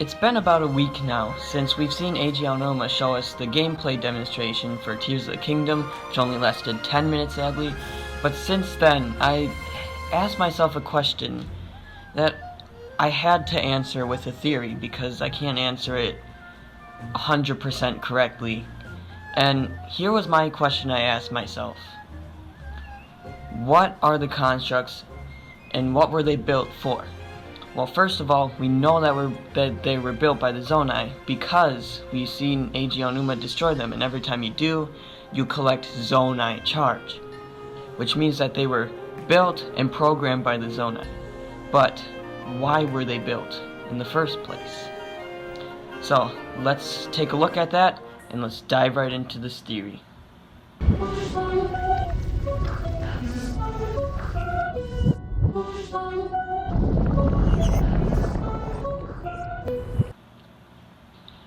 It's been about a week now since we've seen Eiji Aonuma show us the gameplay demonstration for Tears of the Kingdom, which only lasted 10 minutes sadly, but since then I asked myself a question that I had to answer with a theory because I can't answer it 100% correctly. And here was my question I asked myself. What are the constructs and what were they built for? Well, first of all, we know that they were built by the Zonai because we've seen Eiji Aonuma destroy them, and every time you do, you collect Zonai charge, which means that they were built and programmed by the Zonai. But why were they built in the first place? So let's take a look at that and let's dive right into this theory.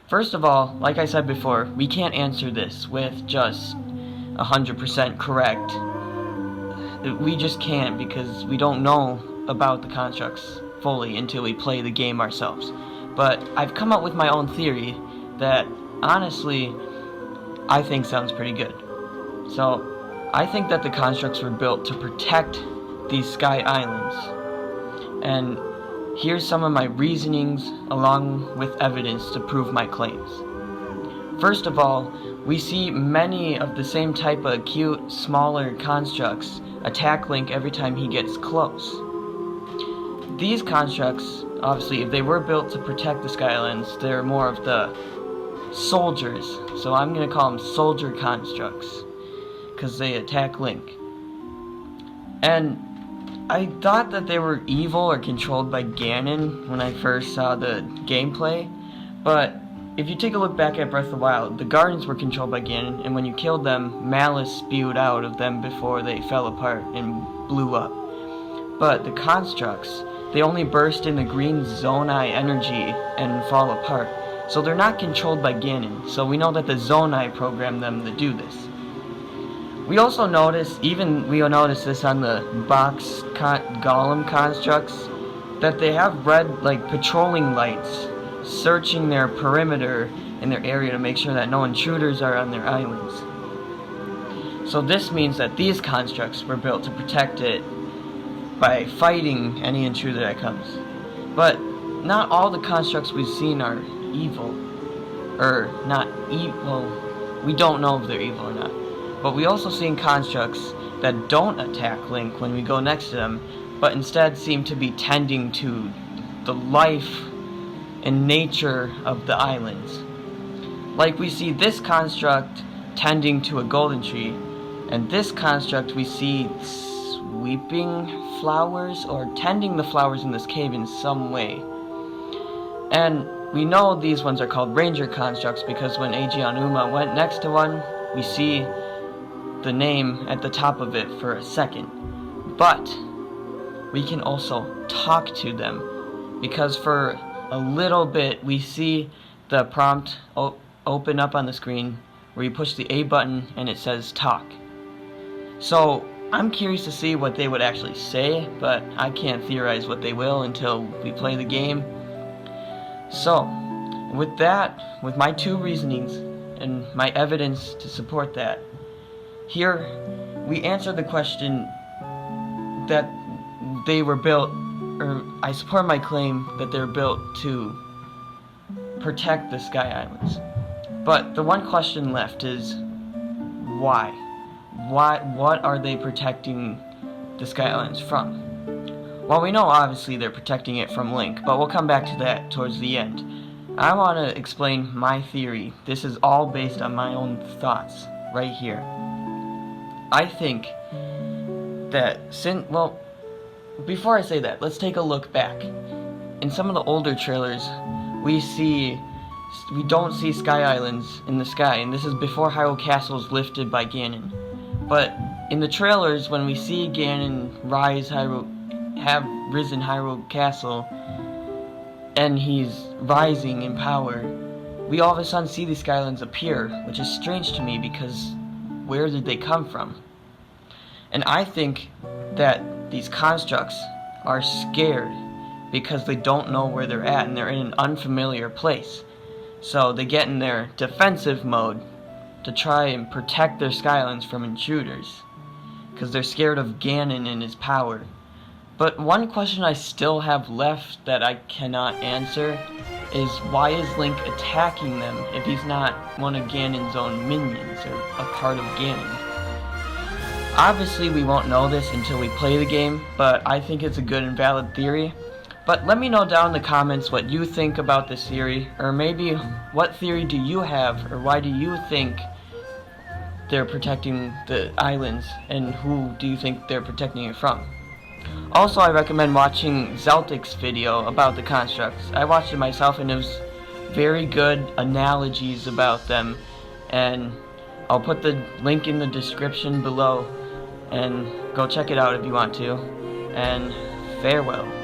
First of all, like I said before, we can't answer this with just 100% correct. We just can't because we don't know about the constructs fully until we play the game ourselves. But I've come up with my own theory that, honestly, I think sounds pretty good. So, I think that the constructs were built to protect these Sky Islands. And here's some of my reasonings along with evidence to prove my claims. First of all, we see many of the same type of cute, smaller constructs attack Link every time he gets close. These constructs, obviously, if they were built to protect the Sky Islands, they're more of the soldiers. So I'm going to call them soldier constructs, because they attack Link. And I thought that they were evil or controlled by Ganon when I first saw the gameplay, but if you take a look back at Breath of the Wild, the gardens were controlled by Ganon, and when you killed them, malice spewed out of them before they fell apart and blew up. But the constructs, they only burst in the green Zonai energy and fall apart, so they're not controlled by Ganon, so we know that the Zonai programmed them to do this. We also notice, we'll notice this on the box golem constructs, that they have red patrolling lights searching their perimeter in their area to make sure that no intruders are on their islands. So this means that these constructs were built to protect it by fighting any intruder that comes. But not all the constructs we've seen are evil. Or not evil. We don't know if they're evil or not. But we also seen constructs that don't attack Link when we go next to them, but instead seem to be tending to the life and nature of the islands. Like we see this construct tending to a golden tree, and this construct we see sweeping flowers or tending the flowers in this cave in some way. And we know these ones are called ranger constructs because when Eiji Aonuma went next to one, we see the name at the top of it for a second. But we can also talk to them because for a little bit we see the prompt open up on the screen where you push the A button and it says talk. So I'm curious to see what they would actually say, but I can't theorize what they will until we play the game. So with that, with my two reasonings and my evidence to support that, here we answer the question that they were built, or I support my claim that they're built to protect the Sky Islands. But the one question left is why? What are they protecting the Sky Islands from? Well, we know obviously they're protecting it from Link, but we'll come back to that towards the end. I want to explain my theory. This is all based on my own thoughts right here. I think that before I say that, let's take a look back. In some of the older trailers, we don't see Sky Islands in the sky, and this is before Hyrule Castle is lifted by Ganon. But in the trailers, when we see Ganon have risen Hyrule Castle, and he's rising in power, we all of a sudden see these Sky Islands appear, which is strange to me because where did they come from? And I think that these constructs are scared because they don't know where they're at and they're in an unfamiliar place. So they get in their defensive mode to try and protect their Skylands from intruders, because they're scared of Ganon and his power. But one question I still have left that I cannot answer is, why is Link attacking them if he's not one of Ganon's own minions or a part of Ganon? Obviously we won't know this until we play the game, but I think it's a good and valid theory. But let me know down in the comments what you think about this theory, or maybe what theory do you have, or why do you think they're protecting the islands, and who do you think they're protecting it from? Also, I recommend watching Zeltik's video about the constructs. I watched it myself and it was very good analogies about them, and I'll put the link in the description below, and go check it out if you want to, and farewell.